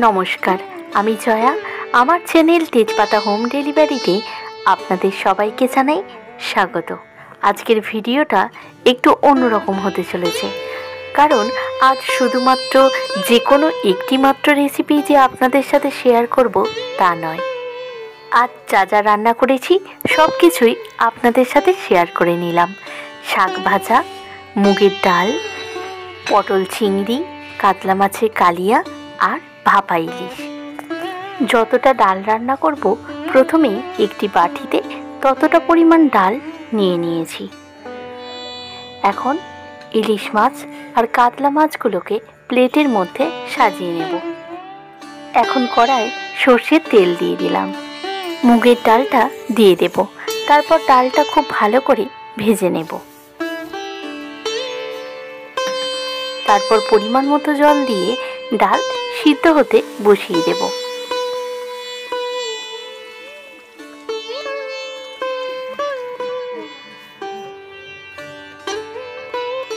নমস্কার, আমি জয়া। আমার চ্যানেল তেজপাতা হোম ডেলিভারিতে আপনাদের সবাইকে জানাই স্বাগত। আজকের ভিডিওটা একটু অন্যরকম হতে চলেছে, কারণ আজ শুধুমাত্র যে কোনো একটি মাত্র রেসিপি যে আপনাদের সাথে শেয়ার করব তা নয়। আজ যা যা রান্না করেছি সব কিছুই আপনাদের সাথে শেয়ার করে নিলাম। শাক ভাজা, মুগের ডাল, পটল চিংড়ি, কাতলা মাছের কালিয়া আর ভাপা ইলিশ। যতটা ডাল রান্না করব, প্রথমে একটি বাটিতে ততটা পরিমাণ ডাল নিয়ে নিয়েছি। এখন ইলিশ মাছ আর কাতলা মাছগুলোকে প্লেটের মধ্যে সাজিয়ে নেব। এখন কড়ায় সর্ষের তেল দিয়ে দিলাম, মুগের ডালটা দিয়ে দেব, তারপর ডালটা খুব ভালো করে ভেজে নেব। তারপর পরিমাণ মতো জল দিয়ে ডাল সিদ্ধ হতে বসিয়ে দেব।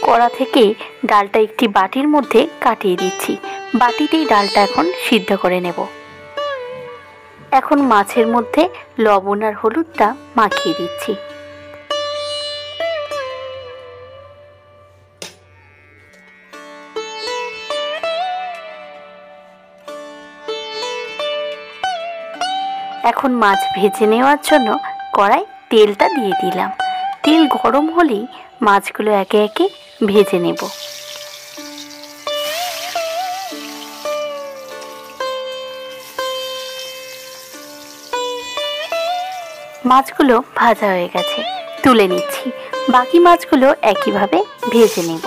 কড়া থেকে ডালটা একটি বাটির মধ্যে কাটিয়ে দিচ্ছি। বাটিতেই ডালটা এখন সিদ্ধ করে নেব। এখন মাছের মধ্যে লবণ আর হলুদটা মাখিয়ে দিচ্ছি। এখন মাছ ভেজে নেওয়ার জন্য কড়াই তেলটা দিয়ে দিলাম। তেল গরম হলেই মাছগুলো একে একে ভেজে নেব। মাছগুলো ভাজা হয়ে গেছে, তুলে নিচ্ছি। বাকি মাছগুলো একইভাবে ভেজে নেব।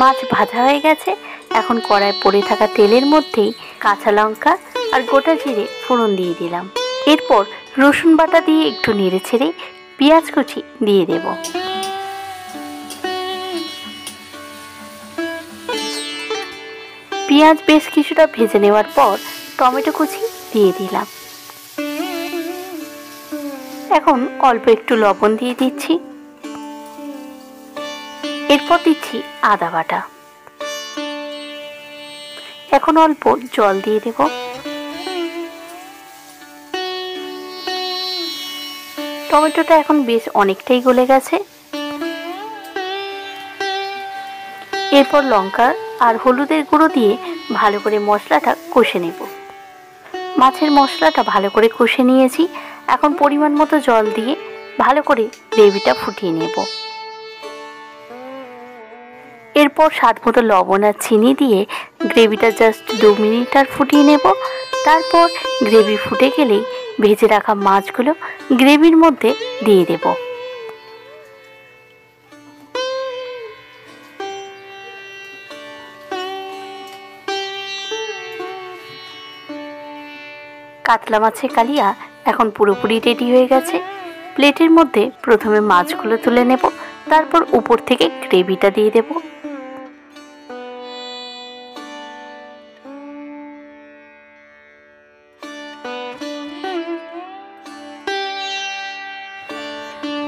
মাছ ভাজা হয়ে গেছে। এখন কড়ায় পড়ে থাকা তেলের মধ্যেই কাঁচা লঙ্কা আর গোটা জিরে ফোড়ন দিয়ে দিলাম। এরপর রসুন বাটা দিয়ে একটু নেড়ে ছেড়ে পেঁয়াজ কুচি দিয়ে দেব। পেঁয়াজ বেশ কিছুটা ভেজে নেওয়ার পর টমেটো কুচি দিয়ে দিলাম। এখন অল্প একটু লবণ দিয়ে দিচ্ছি। এরপর দিচ্ছি আদা বাটা। এখন অল্প জল দিয়ে দেব। টমেটোটা এখন বেশ অনেকটাই গলে গেছে। এরপর লঙ্কা আর হলুদের গুঁড়ো দিয়ে ভালো করে মশলাটা কষে নেব। মাছের মশলাটা ভালো করে কষে নিয়েছি। এখন পরিমাণ মতো জল দিয়ে ভালো করে গ্রেভিটা ফুটিয়ে নেব। এরপর স্বাদ মতো লবণ আর চিনি দিয়ে গ্রেভিটা জাস্ট 2 মিনিট আর ফুটিয়ে নেব। তারপর গ্রেভি ফুটে গেলেই ভেজে রাখা মাছগুলো গ্রেভির মধ্যে দিয়ে দেব। কাতলা মাছের কালিয়া এখন পুরোপুরি রেডি হয়ে গেছে। প্লেটের মধ্যে প্রথমে মাছগুলো তুলে নেব, তারপর উপর থেকে গ্রেভিটা দিয়ে দেব।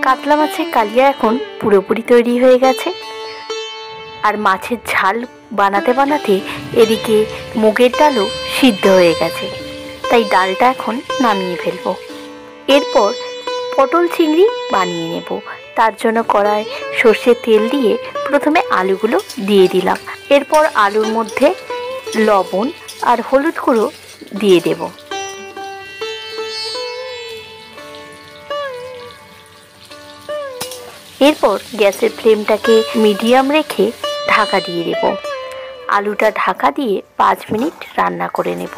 কাতলা মাছের কালিয়া এখন পুরোপুরি তৈরি হয়ে গেছে। আর মাছের ঝাল বানাতে বানাতে এদিকে মুগের ডালও সিদ্ধ হয়ে গেছে, তাই ডালটা এখন নামিয়ে ফেলবো। এরপর পটল চিংড়ি বানিয়ে নেব। তার জন্য কড়ায় সর্ষের তেল দিয়ে প্রথমে আলুগুলো দিয়ে দিলাম। এরপর আলুর মধ্যে লবণ আর হলুদ গুঁড়ো দিয়ে দেব। এরপর গ্যাসের ফ্লেমটাকে মিডিয়াম রেখে ঢাকা দিয়ে দেব। আলুটা ঢাকা দিয়ে 5 মিনিট রান্না করে নেব।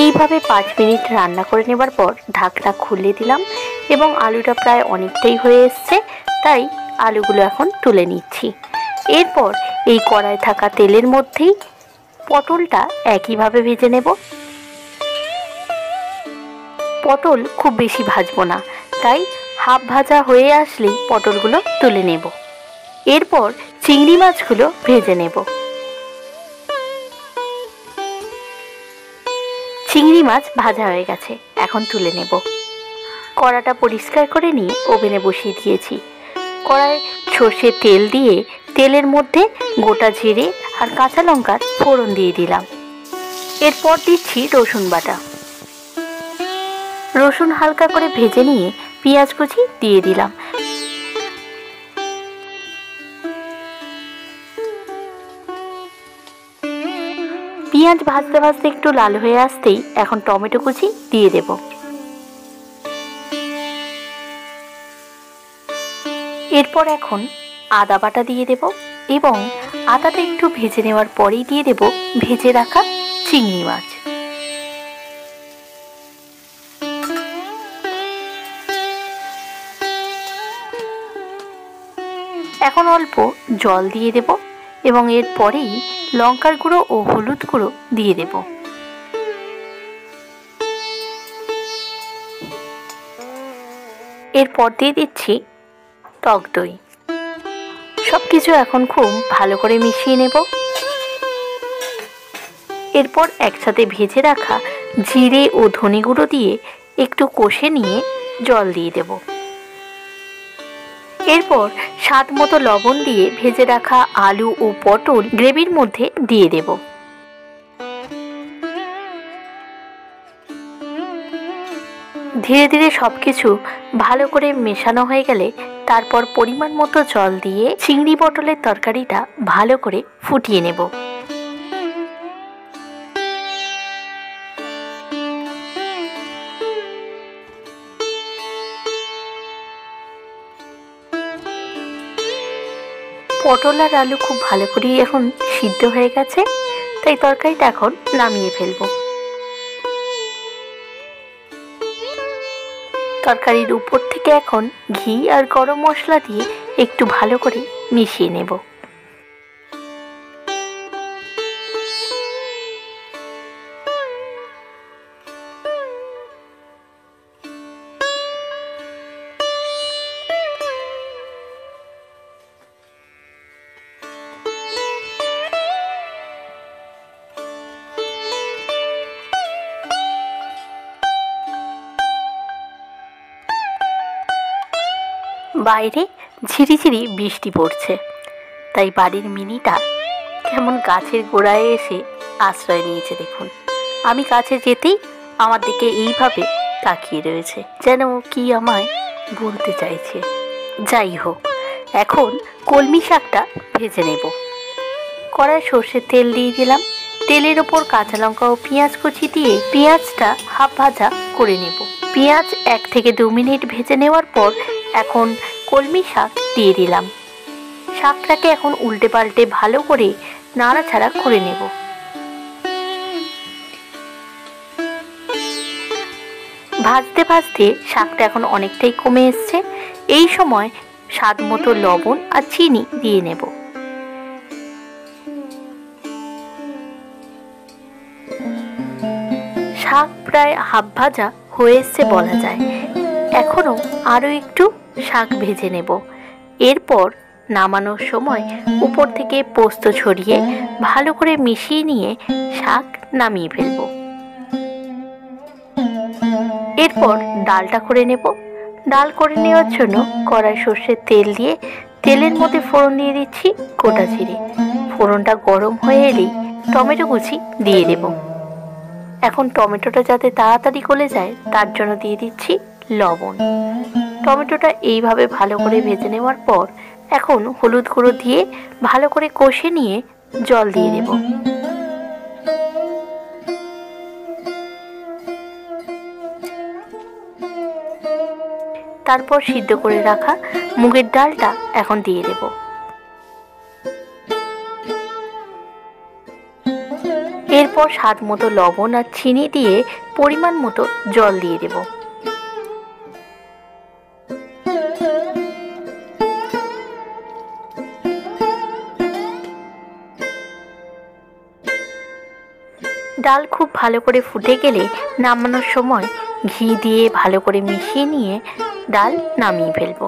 এইভাবে 5 মিনিট রান্না করে নেবার পর ঢাকনা খুলে দিলাম এবং আলুটা প্রায় অনেকটাই হয়ে এসছে, তাই আলুগুলো এখন তুলে নিচ্ছি। এরপর এই কড়ায় থাকা তেলের মধ্যেই পটলটা একইভাবে ভেজে নেব। পটল খুব বেশি ভাজবো না, তাই হাফ ভাজা হয়ে আসলেই পটলগুলো তুলে নেব। এরপর চিংড়ি মাছগুলো ভেজে নেব। চিংড়ি মাছ ভাজা হয়ে গেছে, এখন তুলে নেব। কড়াটা পরিষ্কার করে নিয়ে ওভেনে বসিয়ে দিয়েছি। কড়ায় সর্ষের তেল দিয়ে তেলের মধ্যে গোটা জিরে আর কাঁচা লঙ্কার ফোড়ন দিয়ে দিলাম। এরপর দিচ্ছি রসুন বাটা। রসুন হালকা করে ভেজে নিয়ে পেঁয়াজ কুচি দিয়ে দিলাম। পেঁয়াজ ভাজতে ভাজতে একটু লাল হয়ে আসতেই এখন টমেটো কুচি দিয়ে দেব। এরপর এখন আদা বাটা দিয়ে দেব এবং আদাটা একটু ভেজে নেওয়ার পরেই দিয়ে দেব ভেজে রাখা চিংড়ি মাছ। এখন অল্প জল দিয়ে দেব এবং এরপরেই লঙ্কার গুঁড়ো ও হলুদ গুঁড়ো দিয়ে দেব। এরপর দিয়ে দিচ্ছি টক দই। সবকিছু এখন খুব ভালো করে মিশিয়ে নেব। এরপর একসাথে ভেজে রাখা জিরে ও ধনে গুঁড়ো দিয়ে একটু কষে নিয়ে জল দিয়ে দেব। এরপর স্বাদ মতো লবণ দিয়ে ভেজে রাখা আলু ও পটল গ্রেভির মধ্যে দিয়ে দেব। ধীরে ধীরে সবকিছু ভালো করে মেশানো হয়ে গেলে তারপর পরিমাণ মতো জল দিয়ে চিংড়ি পটলের তরকারিটা ভালো করে ফুটিয়ে নেব। পটল আর আলু খুব ভালো করেই এখন সিদ্ধ হয়ে গেছে, তাই তরকারিটা এখন নামিয়ে ফেলবো। তরকারির উপর থেকে এখন ঘি আর গরম মশলা দিয়ে একটু ভালো করে মিশিয়ে নেব। বাইরে ঝিরিঝিরি বৃষ্টি পড়ছে, তাই বাড়ির মিনিটা কেমন গাছের গোড়ায় এসে আশ্রয় নিয়েছে। দেখুন, আমি কাছে যেতেই আমার দিকে এইভাবে তাকিয়ে রয়েছে, যেন কি আমায় বলতে চাইছে। যাই হোক, এখন কলমি শাকটা ভেজে নেব। কড়ায় সর্ষের তেল দিয়ে দিলাম। তেলের ওপর কাঁচা লঙ্কা ও পেঁয়াজ কুচি দিয়ে পেঁয়াজটা হাফ ভাজা করে নেব। পেঁয়াজ 1 থেকে 2 মিনিট ভেজে নেওয়ার পর এখন কলমি শাক দিয়ে দিলাম। শাকটাকে এখন উল্টে পাল্টে ভালো করে নাড়াচাড়া করে নেব। ভাজতে ভাজতে শাকটা এখন অনেকটাই কমে এসছে। এই সময় স্বাদ মতো লবণ আর চিনি দিয়ে নেব। শাক প্রায় হাফ ভাজা হয়ে এসছে বলা যায়। এখনো আরো একটু শাক ভেজে নেব। এরপর নামানোর সময় উপর থেকে পোস্ত ছড়িয়ে ভালো করে মিশিয়ে নিয়ে শাক নামিয়ে ফেলব। এরপর ডালটা করে নেব। ডাল করে নেওয়ার জন্য কড়াই সর্ষের তেল দিয়ে তেলের মধ্যে ফোড়ন দিয়ে দিচ্ছি গোটা জিরে। ফোড়নটা গরম হয়ে এলেই টমেটো কুচি দিয়ে দেব। এখন টমেটোটা যাতে তাড়াতাড়ি গলে যায় তার জন্য দিয়ে দিচ্ছি লবণ। টমেটোটা এইভাবে ভালো করে ভেজে নেওয়ার পর এখন হলুদ গুঁড়ো দিয়ে ভালো করে কষে নিয়ে জল দিয়ে দেব। তারপর সিদ্ধ করে রাখা মুগের ডালটা এখন দিয়ে দেব। এরপর স্বাদ মতো লবণ আর চিনি দিয়ে পরিমাণ মতো জল দিয়ে দেব। ডাল খুব ভালো করে ফুটে গেলে নামানোর সময় ঘি দিয়ে ভালো করে মিশিয়ে নিয়ে ডাল নামিয়ে ফেলব।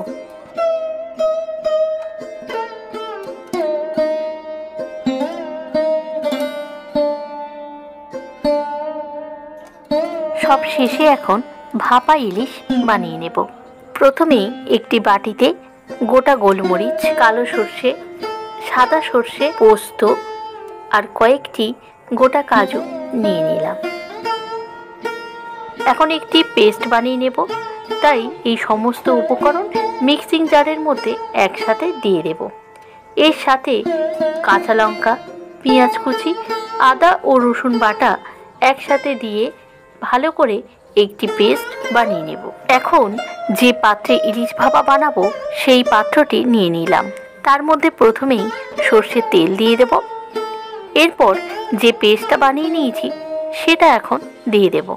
সব শেষে এখন ভাপা ইলিশ বানিয়ে নেব। প্রথমে একটি বাটিতে গোটা গোলমরিচ, কালো সর্ষে, সাদা সর্ষে, পোস্ত আর কয়েকটি গোটা কাজু নিয়ে নিলাম। এখন একটি পেস্ট বানিয়ে নেব, তাই এই সমস্ত উপকরণ মিক্সিং জারের মধ্যে একসাথে দিয়ে দেব। এর সাথে কাঁচা লঙ্কা, পেঁয়াজ কুচি, আদা ও রসুন বাটা একসাথে দিয়ে ভালো করে একটি পেস্ট বানিয়ে নেব। এখন যে পাত্রে ইলিশ ভাপা বানাবো সেই পাত্রটি নিয়ে নিলাম। তার মধ্যে প্রথমেই সর্ষের তেল দিয়ে দেব। এরপর যে পেস্টটা বানিয়ে নিয়েছি সেটা এখন দিয়ে দেব।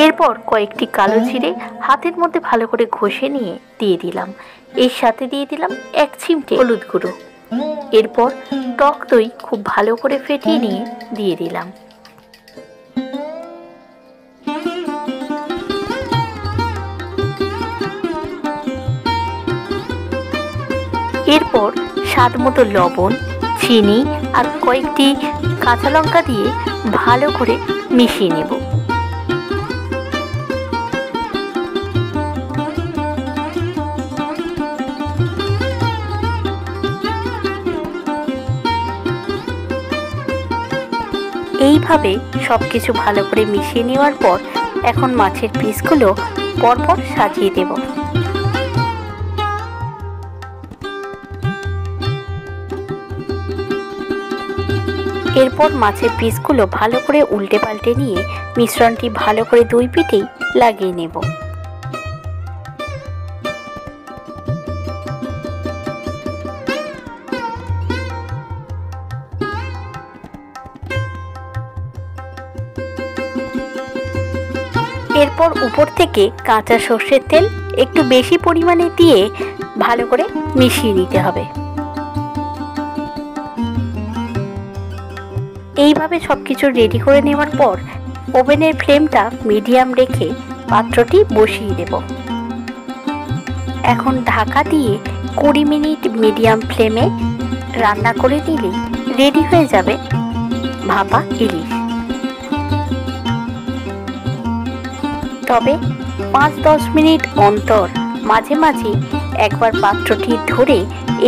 এরপর কয়েকটি কালো জিরে হাতের মধ্যে ভালো করে ঘষে নিয়ে দিয়ে দিলাম। এর সাথে দিয়ে দিলাম 1 চিমটে হলুদ গুঁড়ো। এরপর টক দই খুব ভালো করে ফেটিয়ে নিয়ে দিয়ে দিলাম। এরপর স্বাদ মতো লবণ, চিনি আর কয়েকটি কাঁচা লঙ্কা দিয়ে ভালো করে মিশিয়ে নেব। এইভাবে সবকিছু ভালো করে মিশিয়ে নেওয়ার পর এখন মাছের পিসগুলো পরপর সাজিয়ে দেব। এরপর মাছের পিসগুলো ভালো করে উল্টে পাল্টে নিয়ে মিশ্রণটি ভালো করে 2 পিঠেই লাগিয়ে নেব। এরপর উপর থেকে কাঁচা সর্ষের তেল একটু বেশি পরিমাণে দিয়ে ভালো করে মিশিয়ে নিতে হবে। এইভাবে সবকিছু রেডি করে নেওয়ার পর ওভেনের ফ্লেমটা মিডিয়াম রেখে পাত্রটি বসিয়ে দেব। এখন ঢাকা দিয়ে 20 মিনিট মিডিয়াম ফ্লেমে রান্না করে দিলেই রেডি হয়ে যাবে ভাপা ইলিশ। তবে 5-10 মিনিট অন্তর মাঝে মাঝে একবার পাত্রটি ধরে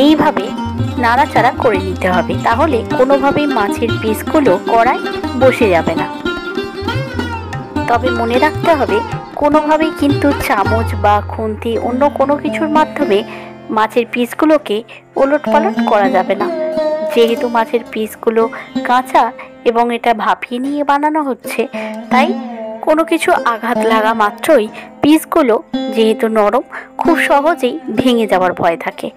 এইভাবে নাড়াচাড়া করে নিতে হবে, তাহলে কোনোভাবেই মাছের পিসগুলো কড়ায় বসে যাবে না। তবে মনে রাখতে হবে কোনোভাবেই কিন্তু চামচ বা খুন্তি অন্য কোনো কিছুর মাধ্যমে মাছের পিসগুলোকে ওলটপালট করা যাবে না, যেহেতু মাছের পিসগুলো কাঁচা এবং এটা ভাপিয়ে নিয়ে বানানো হচ্ছে, তাই কোনো কিছু আঘাত লাগা মাত্রই পিসগুলো যেহেতু নরম খুব সহজেই ভেঙে যাওয়ার ভয় থাকে।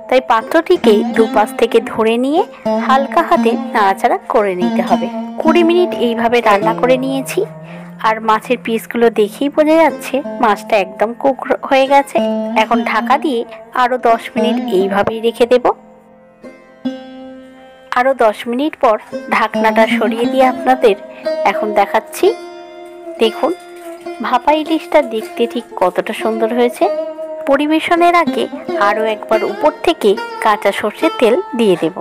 তাই পাত্রটিকে দুপাশ থেকে ধরে নিয়ে হালকা হাতে নাড়াচাড়া করে নিতে হবে। 20 মিনিট এইভাবে রান্না করে নিয়েছি আর মাছের পিসগুলো দেখেই বোঝা যাচ্ছে মাছটা একদম কুক হয়ে গেছে। এখন ঢাকা দিয়ে আরো 10 মিনিট এইভাবেই রেখে দেব। আরো 10 মিনিট পর ঢাকনাটা সরিয়ে দিয়ে আপনাদের এখন দেখাচ্ছি। দেখুন ভাপা ইলিশটা দেখতে ঠিক কতটা সুন্দর হয়েছে। পরিবেশনের আগে আরো একবার উপর থেকে কাঁচা সর্ষের তেল দিয়ে দেব।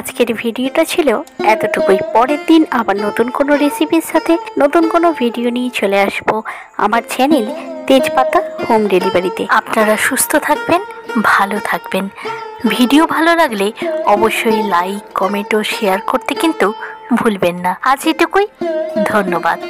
আজকের ভিডিওটা ছিল এতটুকুই। পরের দিন আবার নতুন কোনো রেসিপির সাথে নতুন কোনো ভিডিও নিয়ে চলে আসবো আমার চ্যানেল তেজপাতা হোম ডেলিভারিতে। আপনারা সুস্থ থাকবেন, ভালো থাকবেন। ভিডিও ভালো লাগলে অবশ্যই লাইক, কমেন্ট ও শেয়ার করতে কিন্তু ভুলবেন না। আজ এটুকুই, ধন্যবাদ।